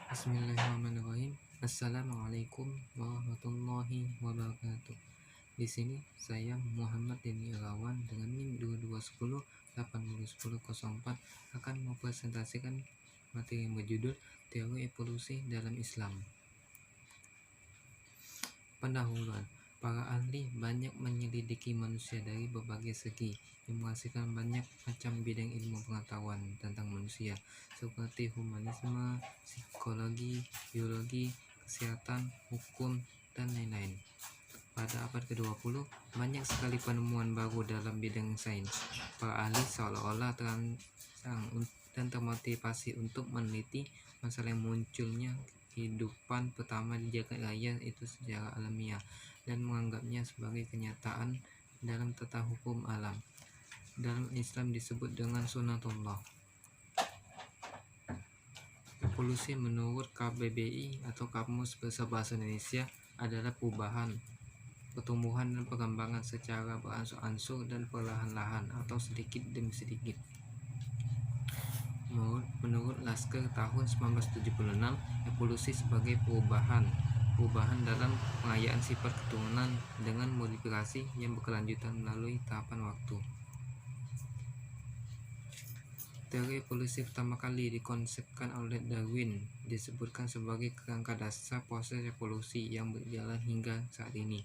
Bismillahirrahmanirrahim. Assalamualaikum warahmatullahi wabarakatuh. Di sini saya Muhammad Deni Irawan dengan NIM 2210 801004 akan mempresentasikan materi yang berjudul Teori Evolusi dalam Islam. Pendahuluan. Para ahli banyak menyelidiki manusia dari berbagai segi yang menghasilkan banyak macam bidang ilmu pengetahuan tentang manusia seperti humanisme, psikologi, biologi, kesehatan, hukum, dan lain-lain. Pada abad ke-20, banyak sekali penemuan baru dalam bidang sains. Para ahli seolah-olah terangsang dan termotivasi untuk meneliti masalah yang munculnya kehidupan pertama di jagat raya itu secara alamiah dan menganggapnya sebagai kenyataan dalam tata hukum alam. Dalam Islam disebut dengan sunatullah. Evolusi menurut KBBI atau Kamus Besar Bahasa Indonesia adalah perubahan, pertumbuhan dan perkembangan secara beransur-ansur dan perlahan-lahan atau sedikit demi sedikit. Menurut Lasker tahun 1976, evolusi sebagai perubahan dalam pengayaan sifat keturunan dengan modifikasi yang berkelanjutan melalui tahapan waktu. Teori evolusi pertama kali dikonsepkan oleh Darwin disebutkan sebagai kerangka dasar proses evolusi yang berjalan hingga saat ini.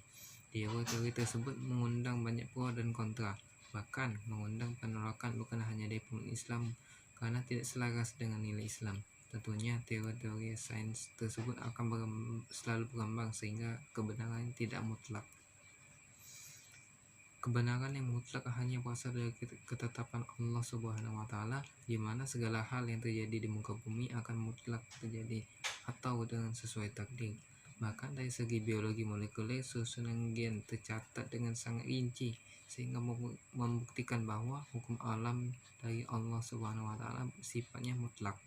Teori tersebut mengundang banyak pro dan kontra, bahkan mengundang penolakan bukan hanya dari pemeluk Islam karena tidak selaras dengan nilai Islam. Tentunya teori sains tersebut akan selalu berkembang sehingga kebenaran tidak mutlak. Kebenaran yang mutlak hanya berasal dari ketetapan Allah Subhanahu wa Ta'ala, di mana segala hal yang terjadi di muka bumi akan mutlak terjadi atau dengan sesuai takdir. Bahkan dari segi biologi molekuler, susunan gen tercatat dengan sangat rinci sehingga membuktikan bahwa hukum alam dari Allah Subhanahu wa Ta'ala sifatnya mutlak.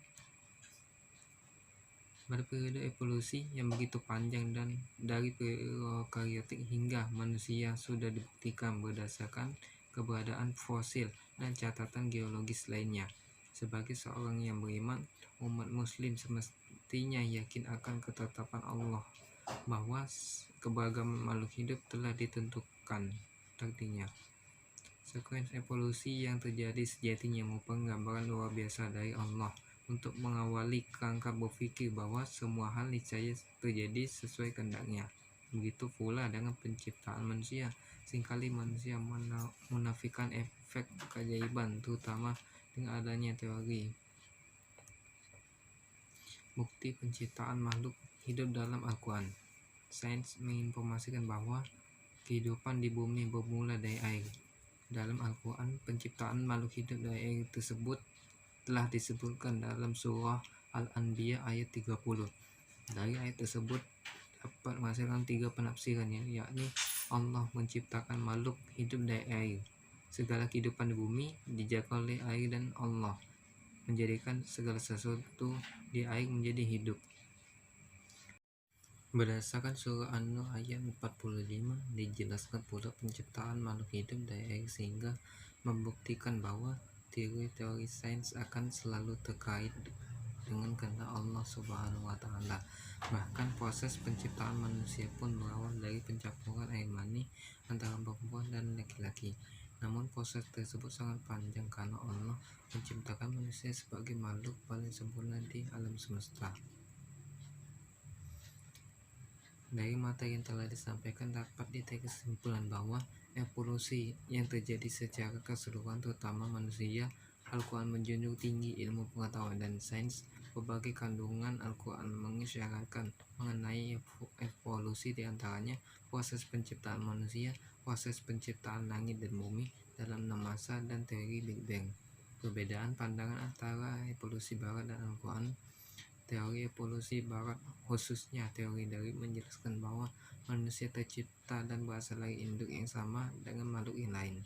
Pada periode evolusi yang begitu panjang dan dari prokaryotik hingga manusia sudah dibuktikan berdasarkan keberadaan fosil dan catatan geologis lainnya. Sebagai seorang yang beriman, umat muslim semestinya yakin akan ketetapan Allah bahwa keberagaman makhluk hidup telah ditentukan takdirnya. Sekuens evolusi yang terjadi sejatinya merupakan gambaran luar biasa dari Allah untuk mengawali kerangka berpikir bahwa semua hal niscaya terjadi sesuai kehendaknya. Begitu pula dengan penciptaan manusia. Seringkali manusia menafikan efek keajaiban, terutama dengan adanya teori bukti penciptaan makhluk hidup dalam Al-Quran. Sains menginformasikan bahwa kehidupan di bumi bermula dari air. Dalam Al-Quran, penciptaan makhluk hidup dari air tersebut telah disebutkan dalam surah Al-Anbiya ayat 30. Dari ayat tersebut dapat menghasilkan 3 penafsiran, yakni Allah menciptakan makhluk hidup dari air. Segala kehidupan di bumi dijaga oleh air dan Allah menjadikan segala sesuatu di air menjadi hidup. Berdasarkan surah An-Nur ayat 45 dijelaskan pula penciptaan makhluk hidup dari air sehingga membuktikan bahwa teori-teori sains akan selalu terkait dengan kehendak Allah Subhanahu wa Ta'ala. Bahkan proses penciptaan manusia pun berawal dari pencampuran air mani antara perempuan dan laki-laki. Namun proses tersebut sangat panjang karena Allah menciptakan manusia sebagai makhluk paling sempurna di alam semesta. Dari materi yang telah disampaikan dapat ditarik kesimpulan bahwa evolusi yang terjadi secara keseluruhan terutama manusia. Al-Quran menjunjung tinggi ilmu pengetahuan dan sains. Berbagai kandungan Al-Quran mengisyaratkan mengenai evolusi, diantaranya proses penciptaan manusia, proses penciptaan langit dan bumi dalam 6 masa, dan teori Big Bang. Perbedaan pandangan antara evolusi barat dan Al-Quran. Teori evolusi barat, khususnya teori dari menjelaskan bahwa manusia tercipta dan berasal dari induk yang sama dengan makhluk yang lain.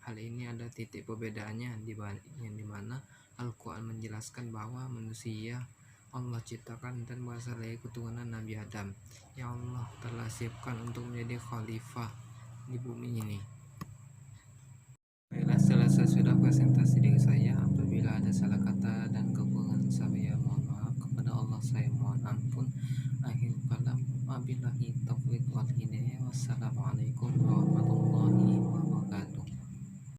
Hal ini ada titik perbedaannya yang dimana Al-Quran menjelaskan bahwa manusia Allah ciptakan dan berasal dari keturunan Nabi Adam yang Allah telah siapkan untuk menjadi khalifah di bumi ini. Baiklah, selesai sudah presentasi dari saya. Apabila ada salah kata dan kekurangan saya mohon maaf. Kepada Allah saya mohon taufiq wal hidayah. Wassalamualaikum warahmatullahi